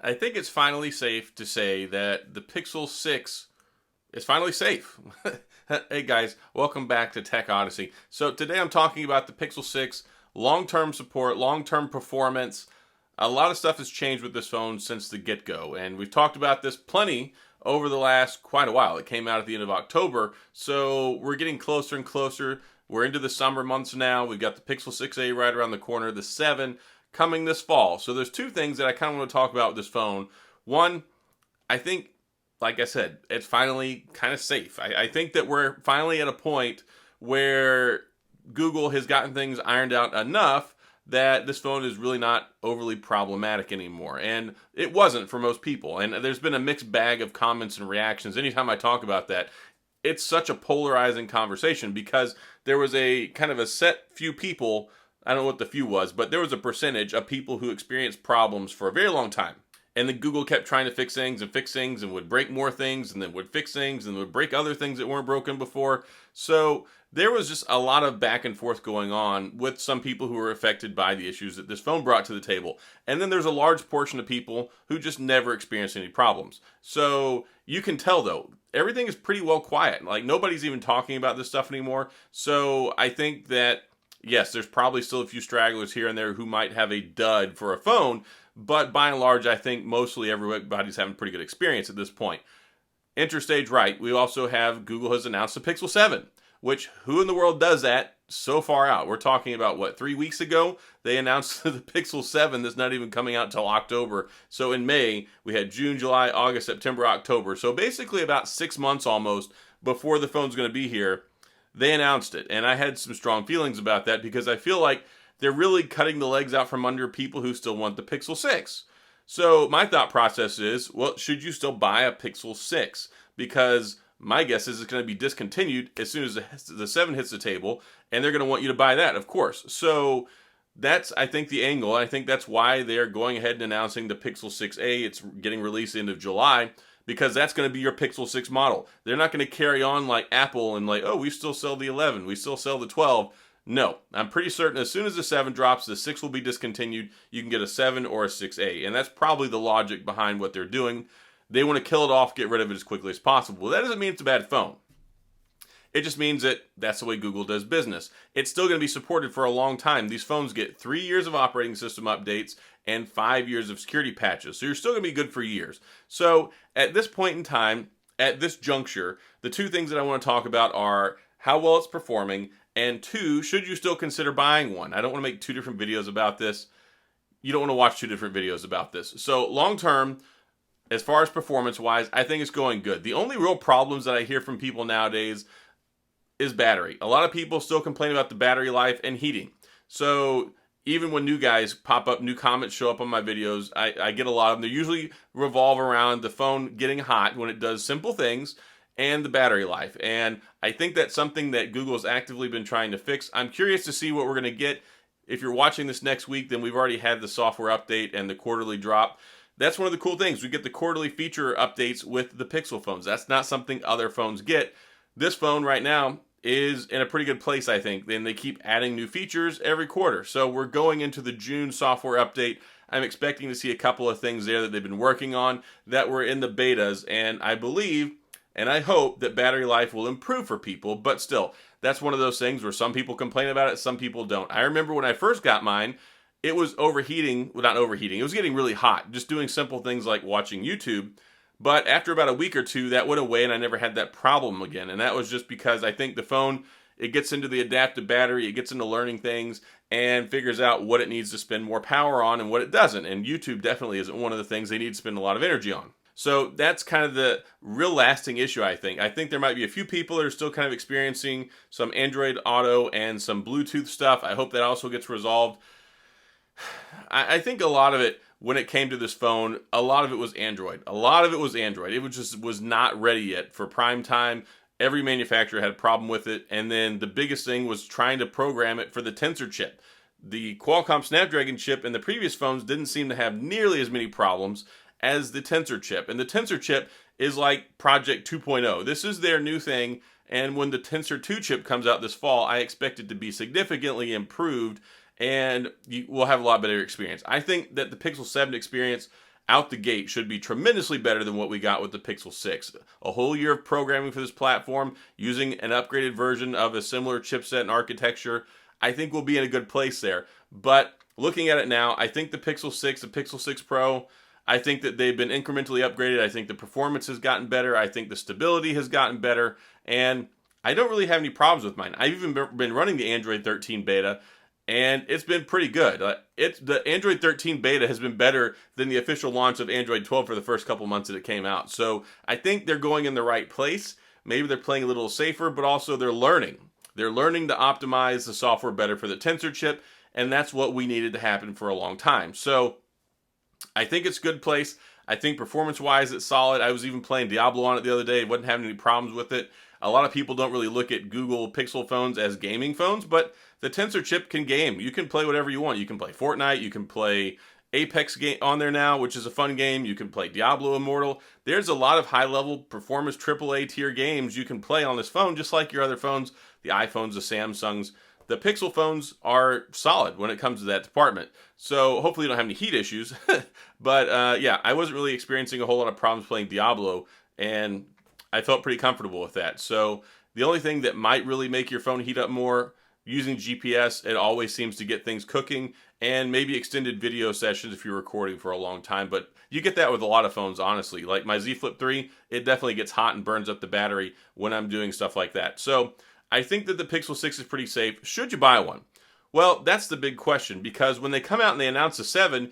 I think it's finally safe to say that the Pixel 6 is finally safe. Hey guys, welcome back to TechOdyssey. So today I'm talking about the Pixel 6 long-term support, long-term performance. A lot of stuff has changed with this phone since the get-go, and we've talked about this plenty over the last quite a while. It came out at the end of October, so we're getting closer and closer. We're into the summer months now. We've got the Pixel 6a right around the corner, the 7 coming this fall. So there's two things that I kind of want to talk about with this phone. One, I think, like I said, it's finally kind of safe. I think that we're finally at a point where Google has gotten things ironed out enough that this phone is really not overly problematic anymore. And it wasn't for most people. And there's been a mixed bag of comments and reactions. Anytime I talk about that, it's such a polarizing conversation because there was a kind of a set few people, I don't know what the few was, but there was a percentage of people who experienced problems for a very long time. And then Google kept trying to fix things and would break more things and then would fix things and would break other things that weren't broken before. So there was just a lot of back and forth going on with some people who were affected by the issues that this phone brought to the table. And then there's a large portion of people who just never experienced any problems. So you can tell though, everything is pretty well quiet. Like nobody's even talking about this stuff anymore. So I think that yes, there's probably still a few stragglers here and there who might have a dud for a phone, but by and large, I think mostly everybody's having a pretty good experience at this point. Interstage right, we also have Google has announced the Pixel 7, which who in the world does that so far out? We're talking about, what, 3 weeks ago? They announced the Pixel 7 that's not even coming out until October. So in May, we had June, July, August, September, October. So basically about 6 months almost before the phone's going to be here, they announced it. And I had some strong feelings about that because I feel like they're really cutting the legs out from under people who still want the Pixel 6. So my thought process is, well, should you still buy a Pixel 6? Because my guess is it's going to be discontinued as soon as the 7 hits the table, and they're going to want you to buy that, of course. So that's, I think, the angle. I think that's why they're going ahead and announcing the Pixel 6a. It's getting released end of July, because that's going to be your Pixel 6 model. They're not going to carry on like Apple and like, oh, we still sell the 11, we still sell the 12. No, I'm pretty certain as soon as the 7 drops, the 6 will be discontinued. You can get a 7 or a 6A, and that's probably the logic behind what they're doing. They want to kill it off, get rid of it as quickly as possible. That doesn't mean it's a bad phone. It just means that that's the way Google does business. It's still going to be supported for a long time. These phones get 3 years of operating system updates and 5 years of security patches, so you're still going to be good for years. So at this point in time, at this juncture, the two things that I want to talk about are how well it's performing, and two, should you still consider buying one? I don't want to make two different videos about this. You don't want to watch two different videos about this. So long term, as far as performance wise, I think it's going good. The only real problems that I hear from people nowadays is battery. A lot of people still complain about the battery life and heating. So even when new guys pop up, new comments show up on my videos, I get a lot of them. They usually revolve around the phone getting hot when it does simple things and the battery life. And I think that's something that Google's actively been trying to fix. I'm curious to see what we're going to get. If you're watching this next week, then we've already had the software update and the quarterly drop. That's one of the cool things. We get the quarterly feature updates with the Pixel phones. That's not something other phones get. This phone right now is in a pretty good place, I think. Then they keep adding new features every quarter. So we're going into the June software update. I'm expecting to see a couple of things there that they've been working on that were in the betas. And I believe and I hope that battery life will improve for people, but still, that's one of those things where some people complain about it, some people don't. I remember when I first got mine, it was overheating, well, not overheating, it was getting really hot, just doing simple things like watching YouTube. But after about a week or two, that went away and I never had that problem again. And that was just because I think the phone, it gets into the adaptive battery, it gets into learning things and figures out what it needs to spend more power on and what it doesn't. And YouTube definitely isn't one of the things they need to spend a lot of energy on. So that's kind of the real lasting issue, I think. I think there might be a few people that are still kind of experiencing some Android Auto and some Bluetooth stuff. I hope that also gets resolved. I think a lot of it, when it came to this phone, a lot of it was Android. A lot of it was Android. It was not ready yet for prime time. Every manufacturer had a problem with it. And then the biggest thing was trying to program it for the Tensor chip. The Qualcomm Snapdragon chip in the previous phones didn't seem to have nearly as many problems as the Tensor chip. And the Tensor chip is like Project 2.0. This is their new thing. And when the Tensor 2 chip comes out this fall, I expect it to be significantly improved and you will have a lot better experience. I think that the Pixel 7 experience out the gate should be tremendously better than what we got with the Pixel 6. A whole year of programming for this platform using an upgraded version of a similar chipset and architecture. I think we'll be in a good place there. But looking at it now, I think the Pixel 6, the Pixel 6 Pro, I think that they've been incrementally upgraded. I think the performance has gotten better. I think the stability has gotten better. And I don't really have any problems with mine. I've even been running the Android 13 beta, and it's been pretty good. The Android 13 beta has been better than the official launch of Android 12 for the first couple months that it came out. So I think they're going in the right place. Maybe they're playing a little safer, but also they're learning. They're learning to optimize the software better for the Tensor chip, and that's what we needed to happen for a long time. So I think it's a good place. I think performance-wise it's solid. I was even playing Diablo on it the other day. Wasn't having any problems with it. A lot of people don't really look at Google Pixel phones as gaming phones, but the Tensor chip can game. You can play whatever you want. You can play Fortnite. You can play Apex game on there now, which is a fun game. You can play Diablo Immortal. There's a lot of high-level performance AAA tier games you can play on this phone, just like your other phones, the iPhones, the Samsungs. The Pixel phones are solid when it comes to that department. So hopefully you don't have any heat issues. But yeah, I wasn't really experiencing a whole lot of problems playing Diablo, and I felt pretty comfortable with that. So the only thing that might really make your phone heat up more, using GPS, it always seems to get things cooking, and maybe extended video sessions if you're recording for a long time. But you get that with a lot of phones, honestly. Like my Z Flip 3, it definitely gets hot and burns up the battery when I'm doing stuff like that. So I think that the Pixel 6 is pretty safe. Should you buy one? Well, that's the big question, because when they come out and they announce the 7,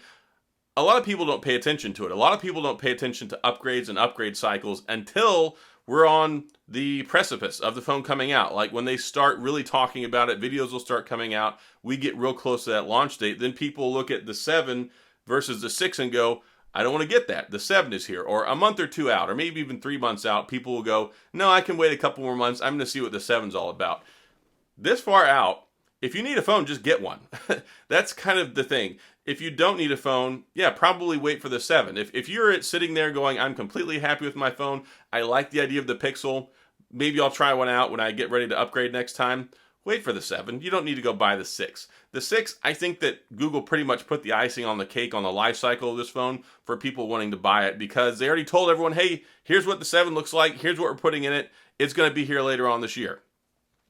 a lot of people don't pay attention to it. A lot of people don't pay attention to upgrades and upgrade cycles until we're on the precipice of the phone coming out. Like when they start really talking about it, videos will start coming out, we get real close to that launch date, then people look at the 7 versus the 6 and go, I don't want to get that. The 7 is here. Or a month or 2 out, or maybe even 3 months out, people will go, no, I can wait a couple more months. I'm going to see what the 7's all about. This far out, if you need a phone, just get one. That's kind of the thing. If you don't need a phone, yeah, probably wait for the 7. If you're sitting there going, I'm completely happy with my phone, I like the idea of the Pixel, maybe I'll try one out when I get ready to upgrade next time, wait for the 7. You don't need to go buy the 6. The 6, I think that Google pretty much put the icing on the cake on the life cycle of this phone for people wanting to buy it, because they already told everyone, hey, here's what the 7 looks like, here's what we're putting in it, it's going to be here later on this year.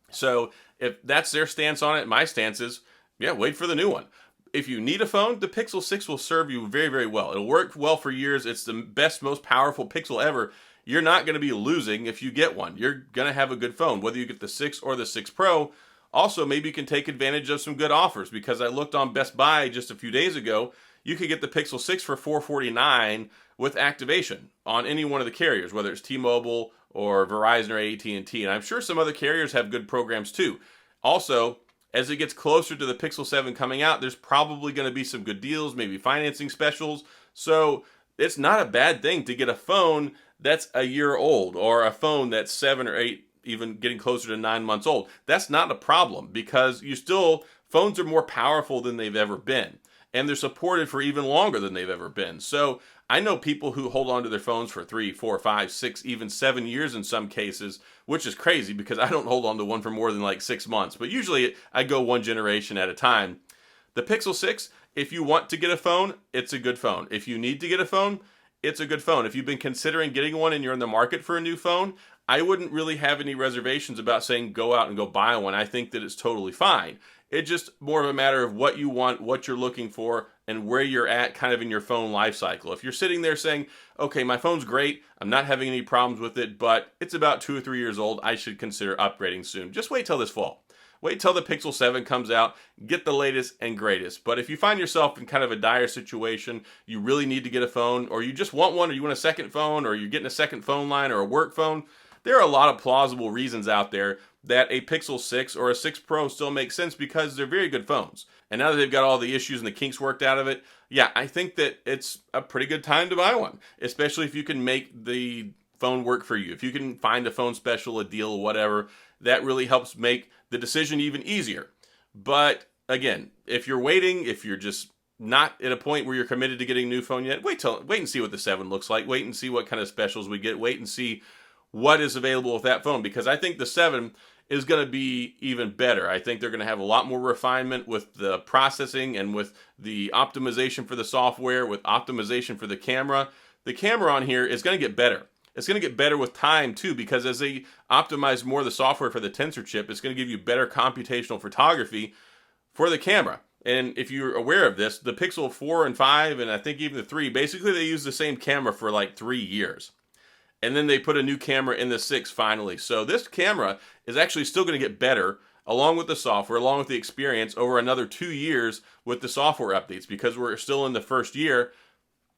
So if that's their stance on it, my stance is, yeah, wait for the new one. If you need a phone, the Pixel 6 will serve you very, very well. It'll work well for years. It's the best, most powerful Pixel ever. You're not going to be losing if you get one. You're going to have a good phone, whether you get the 6 or the 6 Pro. Also, maybe you can take advantage of some good offers, because I looked on Best Buy just a few days ago. You could get the Pixel 6 for $449 with activation on any one of the carriers, whether it's T-Mobile or Verizon or AT&T. And I'm sure some other carriers have good programs too. Also, as it gets closer to the Pixel 7 coming out, there's probably going to be some good deals, maybe financing specials. So it's not a bad thing to get a phone that's a year old, or a phone that's 7 or 8, even getting closer to 9 months old. That's not a problem, because phones are more powerful than they've ever been, and they're supported for even longer than they've ever been. So I know people who hold on to their phones for 3, 4, 5, 6, even 7 years in some cases, which is crazy because I don't hold on to one for more than like 6 months. But usually I go one generation at a time. The Pixel 6, if you want to get a phone, it's a good phone. If you need to get a phone, it's a good phone. If you've been considering getting one and you're in the market for a new phone, I wouldn't really have any reservations about saying go out and go buy one. I think that it's totally fine. It's just more of a matter of what you want, what you're looking for, and where you're at kind of in your phone life cycle. If you're sitting there saying, okay, my phone's great, I'm not having any problems with it, but it's about 2 or 3 years old, I should consider upgrading soon. Just wait till this fall. Wait till the Pixel 7 comes out, get the latest and greatest. But if you find yourself in kind of a dire situation, you really need to get a phone, or you just want one, or you want a second phone, or you're getting a second phone line or a work phone, there are a lot of plausible reasons out there that a Pixel 6 or a 6 Pro still makes sense, because they're very good phones. And now that they've got all the issues and the kinks worked out of it, yeah, I think that it's a pretty good time to buy one, especially if you can make the phone work for you. If you can find a phone special, a deal, and that really helps make the decision even easier. But again, if you're waiting, if you're just not at a point where you're committed to getting a new phone yet, wait and see what the 7 looks like. Wait and see what kind of specials we get. Wait and see what is available with that phone, because I think the 7 is going to be even better. I think they're going to have a lot more refinement with the processing and with the optimization for the software, with optimization for the camera. The camera on here is going to get better. It's going to get better with time too, because as they optimize more of the software for the tensor chip, it's going to give you better computational photography for the camera. And if you're aware of this, the Pixel 4 and 5, and I think even the 3, basically they use the same camera for like 3 years. And then they put a new camera in the 6 finally. So this camera is actually still going to get better along with the software, along with the experience over another 2 years with the software updates, because we're still in the first year.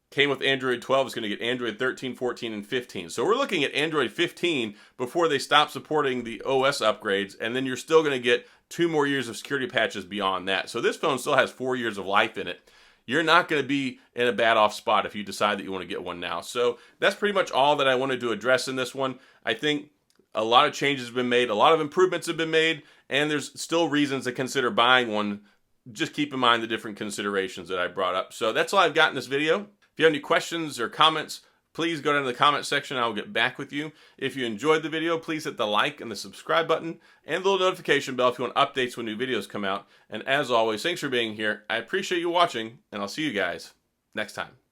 Came with Android 12, it's going to get Android 13, 14, and 15. So we're looking at Android 15 before they stop supporting the OS upgrades, and then you're still going to get 2 more years of security patches beyond that. So this phone still has 4 years of life in it. You're not going to be in a bad off spot if you decide that you want to get one now. So that's pretty much all that I wanted to address in this one. I think a lot of changes have been made, a lot of improvements have been made, and there's still reasons to consider buying one. Just keep in mind the different considerations that I brought up. So that's all I've got in this video. If you have any questions or comments, please go down to the comment section. I'll get back with you. If you enjoyed the video, please hit the like and the subscribe button and the little notification bell if you want updates when new videos come out. And as always, thanks for being here. I appreciate you watching, and I'll see you guys next time.